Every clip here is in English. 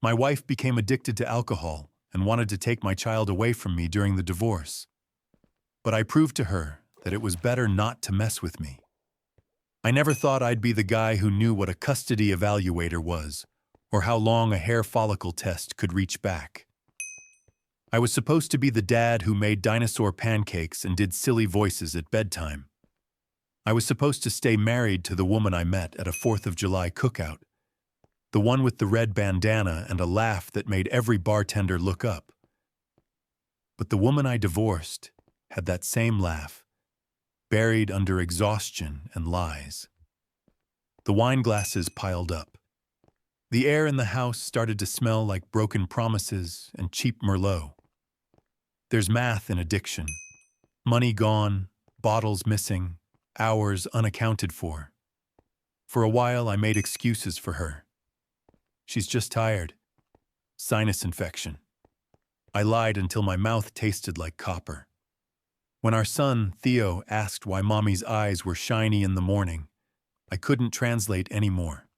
My wife became addicted to alcohol and wanted to take my child away from me during the divorce. But I proved to her that it was better not to mess with me. I never thought I'd be the guy who knew what a custody evaluator was, or how long a hair follicle test could reach back. I was supposed to be the dad who made dinosaur pancakes and did silly voices at bedtime. I was supposed to stay married to the woman I met at a 4th of July cookout, the one with the red bandana and a laugh that made every bartender look up. But the woman I divorced had that same laugh, buried under exhaustion and lies. The wine glasses piled up. The air in the house started to smell like broken promises and cheap Merlot. There's math in addiction. Money gone, bottles missing, hours unaccounted for. For a while, I made excuses for her. She's just tired. Sinus infection. I lied until my mouth tasted like copper. When our son, Theo, asked why Mommy's eyes were shiny in the morning, I couldn't translate anymore.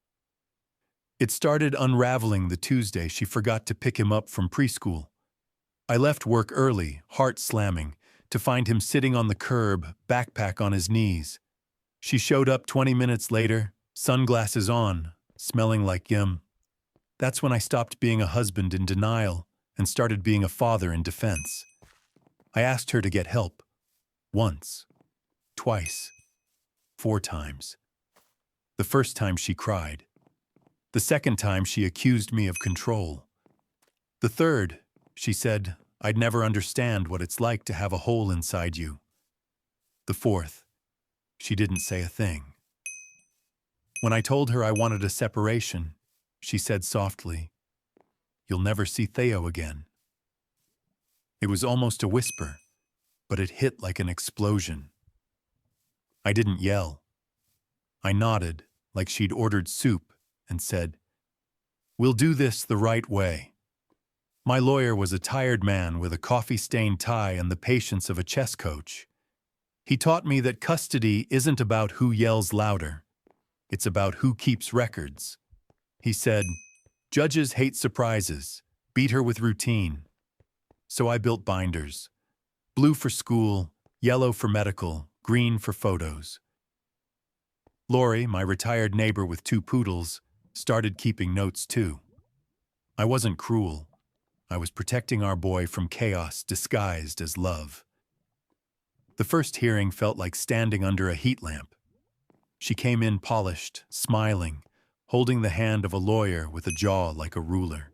It started unraveling the Tuesday she forgot to pick him up from preschool. I left work early, heart slamming, to find him sitting on the curb, backpack on his knees. She showed up 20 minutes later, sunglasses on, smelling like yum. That's when I stopped being a husband in denial and started being a father in defense. I asked her to get help. Once. Twice. 4 times. The first time she cried. The second time she accused me of control. The third, she said, I'd never understand what it's like to have a hole inside you. The fourth, she didn't say a thing. When I told her I wanted a separation, she said softly, "You'll never see Theo again." It was almost a whisper, but it hit like an explosion. I didn't yell. I nodded, like she'd ordered soup, and said, "We'll do this the right way." My lawyer was a tired man with a coffee-stained tie and the patience of a chess coach. He taught me that custody isn't about who yells louder. It's about who keeps records. He said, "Judges hate surprises. Beat her with routine." So I built binders. Blue for school, yellow for medical, green for photos. Lori, my retired neighbor with 2 poodles, started keeping notes too. I wasn't cruel. I was protecting our boy from chaos disguised as love. The first hearing felt like standing under a heat lamp. She came in polished, smiling, holding the hand of a lawyer with a jaw like a ruler.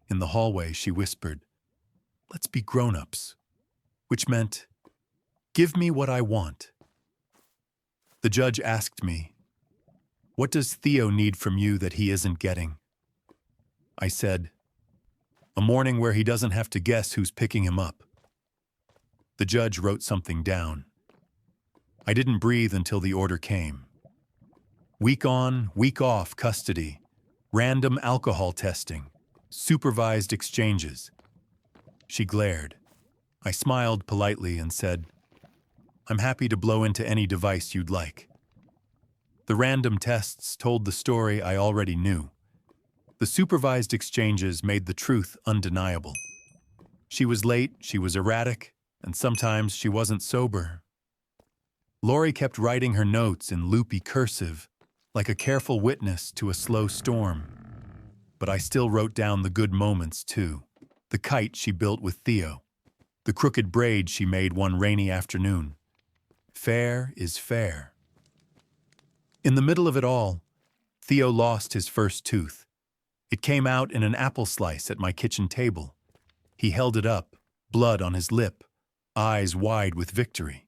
In the hallway, she whispered, "Let's be grown-ups," which meant, "Give me what I want." The judge asked me, "What does Theo need from you that he isn't getting?" I said, "A morning where he doesn't have to guess who's picking him up." The judge wrote something down. I didn't breathe until the order came. Week on, week off custody, random alcohol testing, supervised exchanges. She glared. I smiled politely and said, "I'm happy to blow into any device you'd like." The random tests told the story I already knew. The supervised exchanges made the truth undeniable. She was late, she was erratic, and sometimes she wasn't sober. Lori kept writing her notes in loopy cursive, like a careful witness to a slow storm. But I still wrote down the good moments, too. The kite she built with Theo. The crooked braid she made one rainy afternoon. Fair is fair. In the middle of it all, Theo lost his first tooth. It came out in an apple slice at my kitchen table. He held it up, blood on his lip, eyes wide with victory.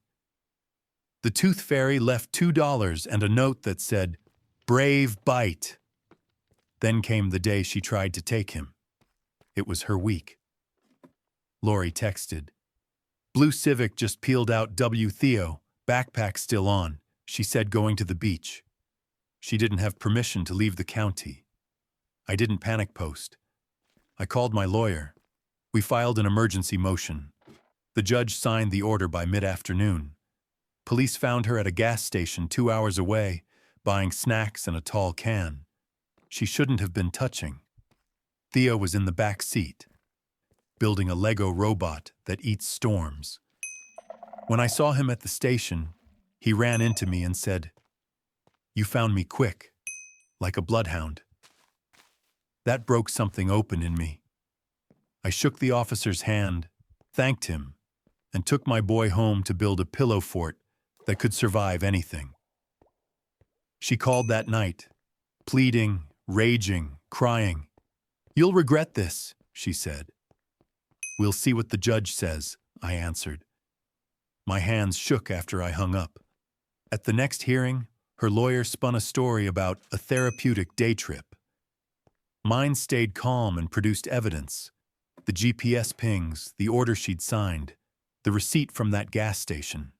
The tooth fairy left $2 and a note that said, "Brave bite." Then came the day she tried to take him. It was her week. Lori texted, "Blue Civic just peeled out W. Theo, backpack still on," she said, going to the beach. She didn't have permission to leave the county. I didn't panic post. I called my lawyer. We filed an emergency motion. The judge signed the order by mid-afternoon. Police found her at a gas station 2 hours away, buying snacks and a tall can. She shouldn't have been touching. Theo was in the back seat, building a Lego robot that eats storms. When I saw him at the station, he ran into me and said, "You found me quick, like a bloodhound." That broke something open in me. I shook the officer's hand, thanked him, and took my boy home to build a pillow fort that could survive anything. She called that night, pleading, raging, crying. "You'll regret this," she said. "We'll see what the judge says," I answered. My hands shook after I hung up. At the next hearing, her lawyer spun a story about a therapeutic day trip. Mine stayed calm and produced evidence. The GPS pings, the order she'd signed, the receipt from that gas station.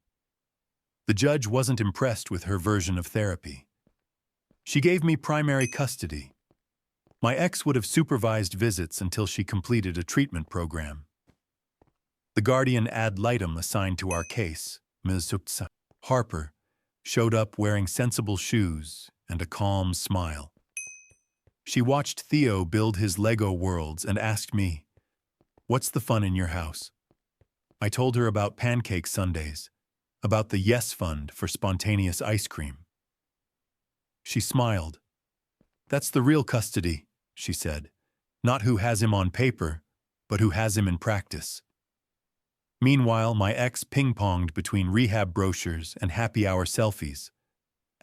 The judge wasn't impressed with her version of therapy. She gave me primary custody. My ex would have supervised visits until she completed a treatment program. The guardian ad litem assigned to our case, Ms. Harper, showed up wearing sensible shoes and a calm smile. She watched Theo build his Lego worlds and asked me, "What's the fun in your house?" I told her about pancake Sundays, about the Yes Fund for spontaneous ice cream. She smiled. "That's the real custody," she said. "Not who has him on paper, but who has him in practice." Meanwhile, my ex ping-ponged between rehab brochures and happy hour selfies.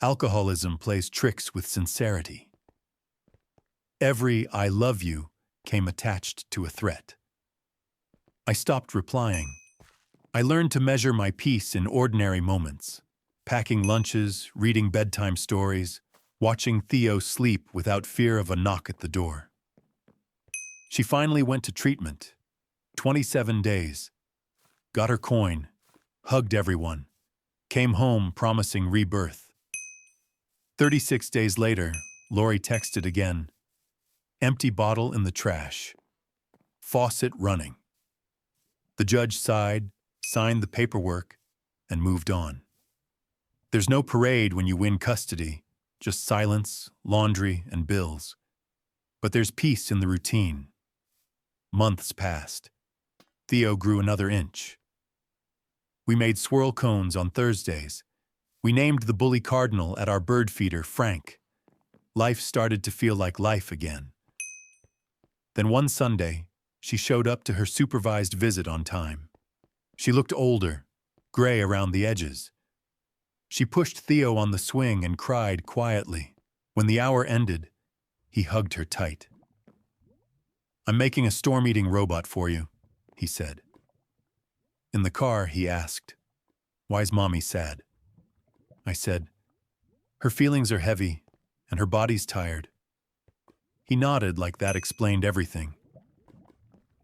Alcoholism plays tricks with sincerity. Every "I love you" came attached to a threat. I stopped replying. I learned to measure my peace in ordinary moments, packing lunches, reading bedtime stories, watching Theo sleep without fear of a knock at the door. She finally went to treatment. 27 days. Got her coin, hugged everyone, came home promising rebirth. 36 days later, Lori texted again. Empty bottle in the trash. Faucet running. The judge sighed, signed the paperwork, and moved on. There's no parade when you win custody, just silence, laundry, and bills. But there's peace in the routine. Months passed. Theo grew another inch. We made swirl cones on Thursdays. We named the bully cardinal at our bird feeder Frank. Life started to feel like life again. Then one Sunday, she showed up to her supervised visit on time. She looked older, gray around the edges. She pushed Theo on the swing and cried quietly. When the hour ended, he hugged her tight. "I'm making a storm-eating robot for you," he said. In the car, he asked, "Why's Mommy sad?" I said, "Her feelings are heavy, and her body's tired." He nodded like that explained everything.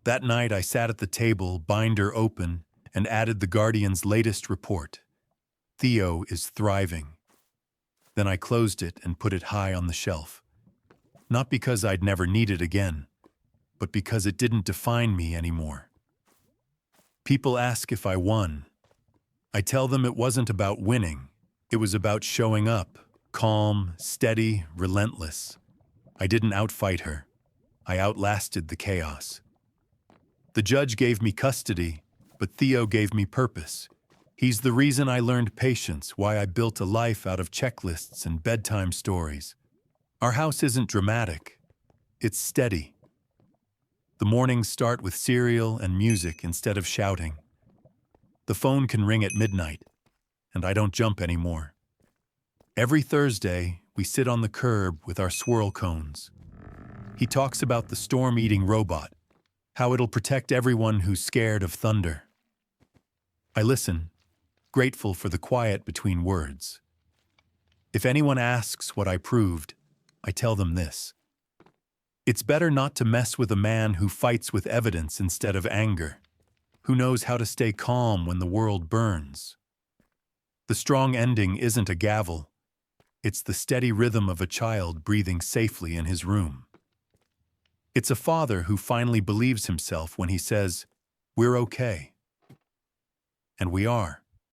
That night, I sat at the table, binder open, and added the Guardian's latest report. Theo is thriving. Then I closed it and put it high on the shelf. Not because I'd never need it again, but because it didn't define me anymore. People ask if I won. I tell them it wasn't about winning. It was about showing up, calm, steady, relentless. I didn't outfight her. I outlasted the chaos. The judge gave me custody, but Theo gave me purpose. He's the reason I learned patience, why I built a life out of checklists and bedtime stories. Our house isn't dramatic. It's steady. The mornings start with cereal and music instead of shouting. The phone can ring at midnight, and I don't jump anymore. Every Thursday, we sit on the curb with our swirl cones. He talks about the storm-eating robot, how it'll protect everyone who's scared of thunder. I listen, grateful for the quiet between words. If anyone asks what I proved, I tell them this. It's better not to mess with a man who fights with evidence instead of anger, who knows how to stay calm when the world burns. The strong ending isn't a gavel. It's the steady rhythm of a child breathing safely in his room. It's a father who finally believes himself when he says, "We're okay." And we are.